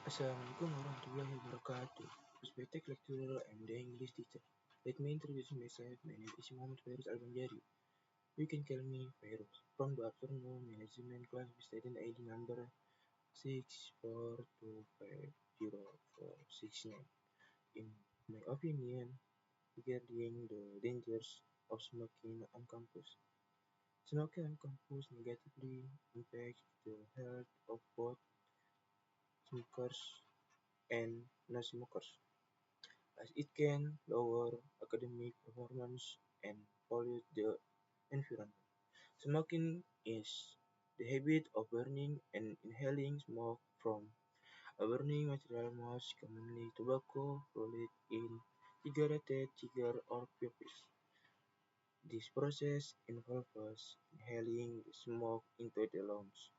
Assalamualaikum warahmatullahi wabarakatuh. Respected lecturer and the English teacher. Let me introduce myself. My name is Muhammad Fairuz Albanjari. You can call me Fairuz. From the afternoon management class with student ID number 6425049. In my opinion, regarding the dangers of smoking on campus. Smoking on campus negatively impacts the health of both smokers and non-smokers, as it can lower academic performance and pollute the environment. Smoking is the habit of burning and inhaling smoke from a burning material, most commonly tobacco, rolled in cigarette, cigar, or pipes. This process involves inhaling the smoke into the lungs,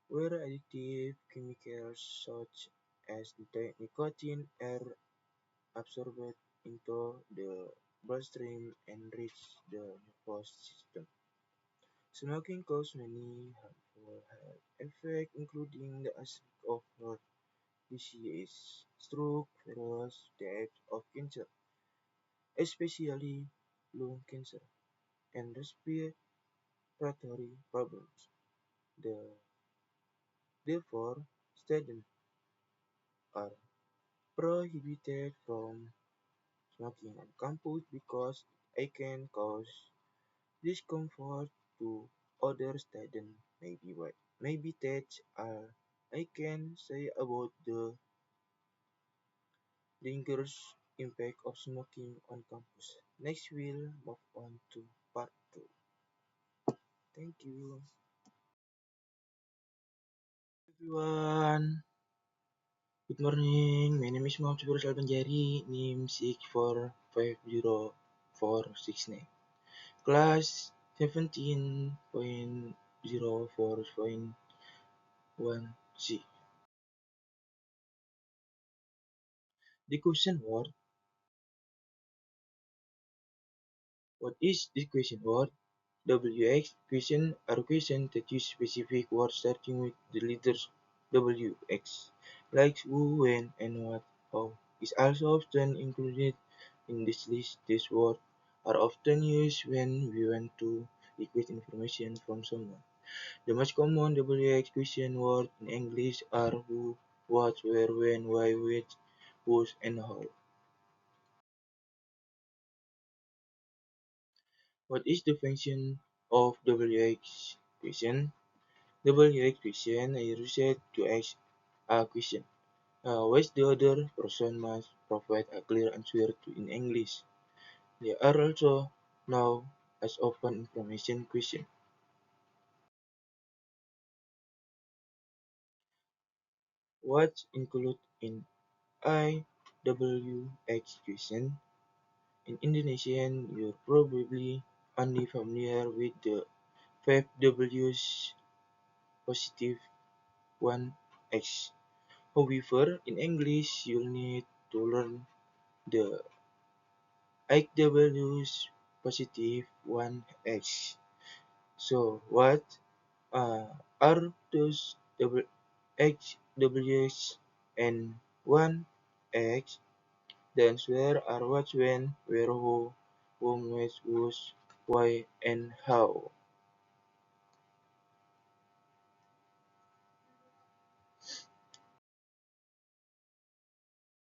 where addictive chemicals such as nicotine are absorbed into the bloodstream and reach the nervous system. Smoking causes many harmful health effects, including the aspect of heart disease, stroke, various types of cancer, especially lung cancer, and respiratory problems. The, therefore, students are prohibited from smoking on campus because it can cause discomfort to other students. Maybe that's all I can say about the dangerous impact of smoking on campus. Next we'll move on to part 2. Thank you. Everyone, good morning. My name is Muhammad Fibrus Albanjari, NIM 6450469. Class 17.04.1C. The question was, what is this question word? WX question are questions that use specific words starting with the letters WX, like who, when, and what, how, is also often included in this list. These words are often used when we want to request information from someone. The most common WX question words in English are who, what, where, when, why, which, whose, and how. What is the function of WX question? WX question is used to ask a question, which the other person must provide a clear answer to in English. They are also known as open information question. What's included in IWX question? In Indonesian, you're probably only familiar with the 5 W's positive 1X. However, in English, you'll need to learn the 8W's positive 1X. So, what are those HWs and 1X? The answer are what, when, where, who, whom, which, whose, why, and how.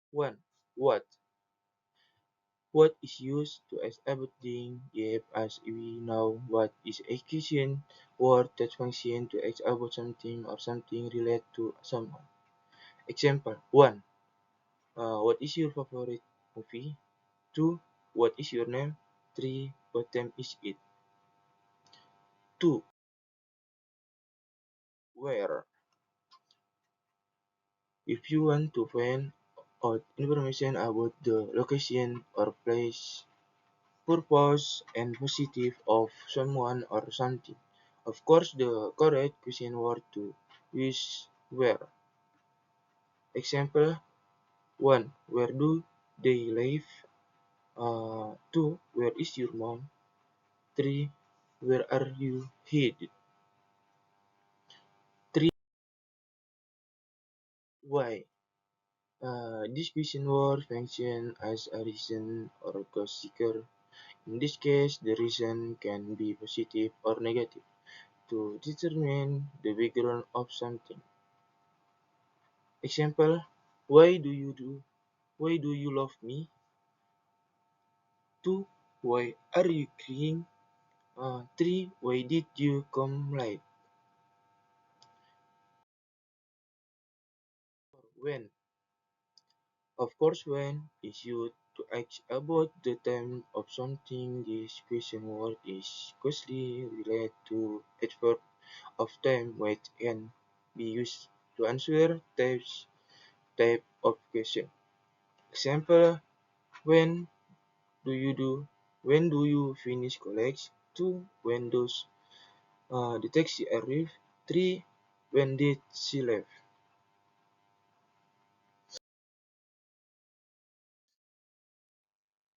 1. What? What is used to ask about things, yet as we know what is a question word that functions to ask about something or something related to someone. Example 1. What is your favorite movie? 2. What is your name? 3. What time is it? 2. Where? If you want to find out information about the location or place, purpose, and positive of someone or something, of course the correct question word to use where. Example 1. Where do they live? 2. Where is your mom? 3. Where are you headed? 3. Why? This question word function as a reason or cause seeker. In this case, the reason can be positive or negative to determine the background of something. Example: Why do you love me? 2. Why are you crying? 3. Why did you come late? When? Of course, when is used to ask about the time of something. This question word is closely related to adverb of time which can be used to answer type of question. Example: When do you do? When do you finish college? 2. When does the taxi arrive? 3. When did she leave?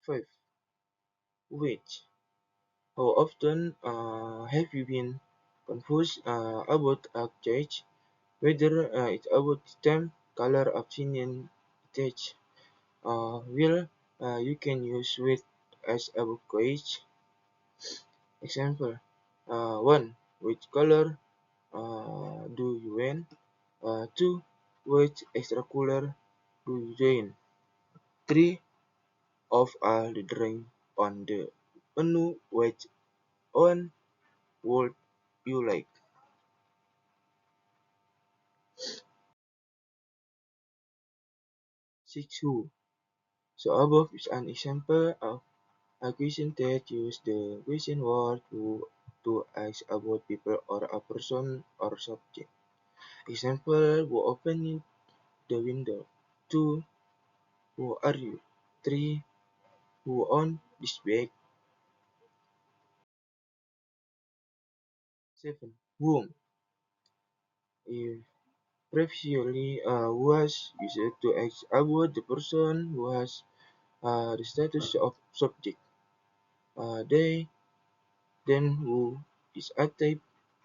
5. Which? How often have you been confused about a change? Whether it's about the time, color, opinion, age. Will you can use with as a quiz. Example: 1. Which color do you wear? 2. Which extracurricular do you join? 3. Of all the drink on the menu, which one would you like? 6. Who? So above is an example of a question that uses the question word to ask about people or a person or subject. Example: Who opened the window? 2. Who are you? 3. Who owned this bag? 7. Whom? If previously was used to ask about the person who has the status of subject. They, then who is a type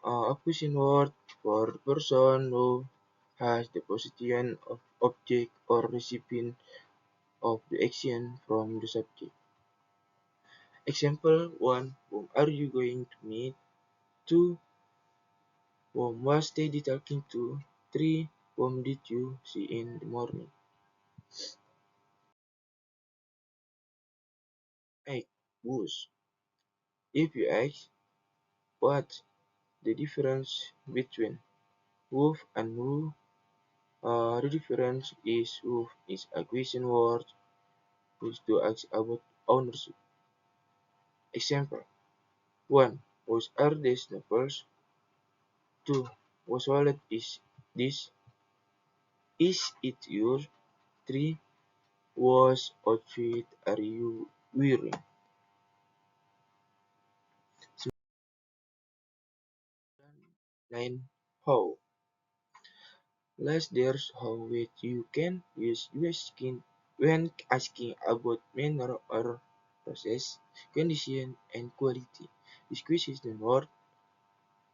of question word for the person who has the position of object or recipient of the action from the subject. Example: 1. Whom are you going to meet? 2. Whom was Teddy talking to? 3. Whom did you see in the morning? 8. Whose. If you ask what the difference between who and who, the difference is who is a question word used to ask about ownership. Example: 1. Whose are these novels? 2. Whose wallet is this? Is it yours? 3. Whose outfit are you wearing? 9. How. Last there's how which you can use skin when asking about manner or process, condition, and quality. This question word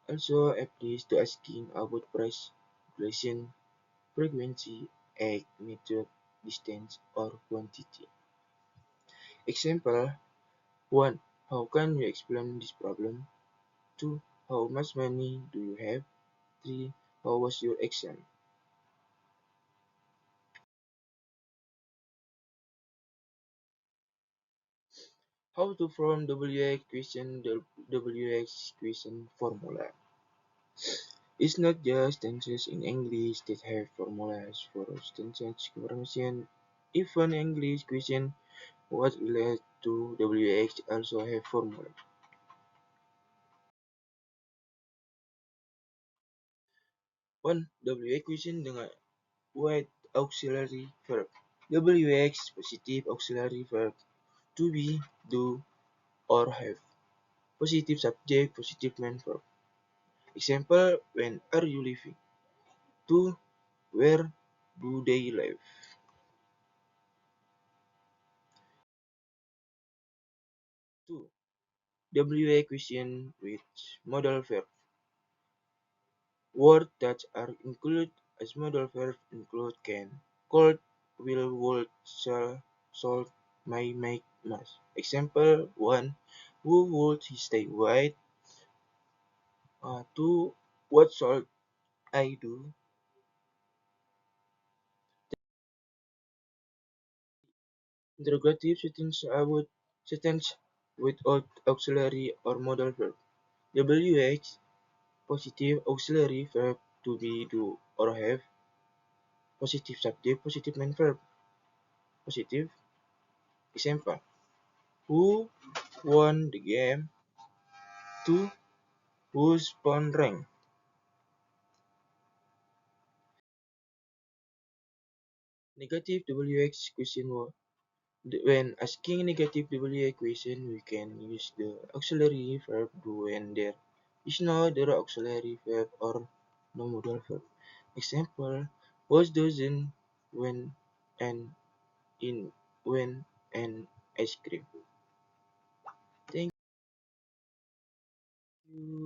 also applies to asking about price, duration, frequency, egg, method, distance, or quantity. Example: 1. How can you explain this problem? 2. How much money do you have? 3. How was your exam? How to form WX question formula. It's not just tenses in English that have formulas for sentence confirmation. Even English question what relates to WX also have formula. 1. WX question dengan what auxiliary verb. WX positive auxiliary verb to be, do, or have. Positive subject, positive noun verb. Example: When are you leaving? 2. Where do they live? 2. WA question with modal verb. Words that are included as modal verbs include can, could, will, would, shall, should, may, make, must. Example 1. Who would he stay white? 2. What should I do? Interrogative sentence without auxiliary or modal verb. WH positive auxiliary verb to be, do, or have. Positive subject, positive main verb. Positive. Example. Who won the game? 2. Whose phone rang? Negative WH question. When asking negative WH question, we can use the auxiliary verb do when there is no other auxiliary verb or no modal verb. Example: was dozen when and in when and ice cream. Thank you.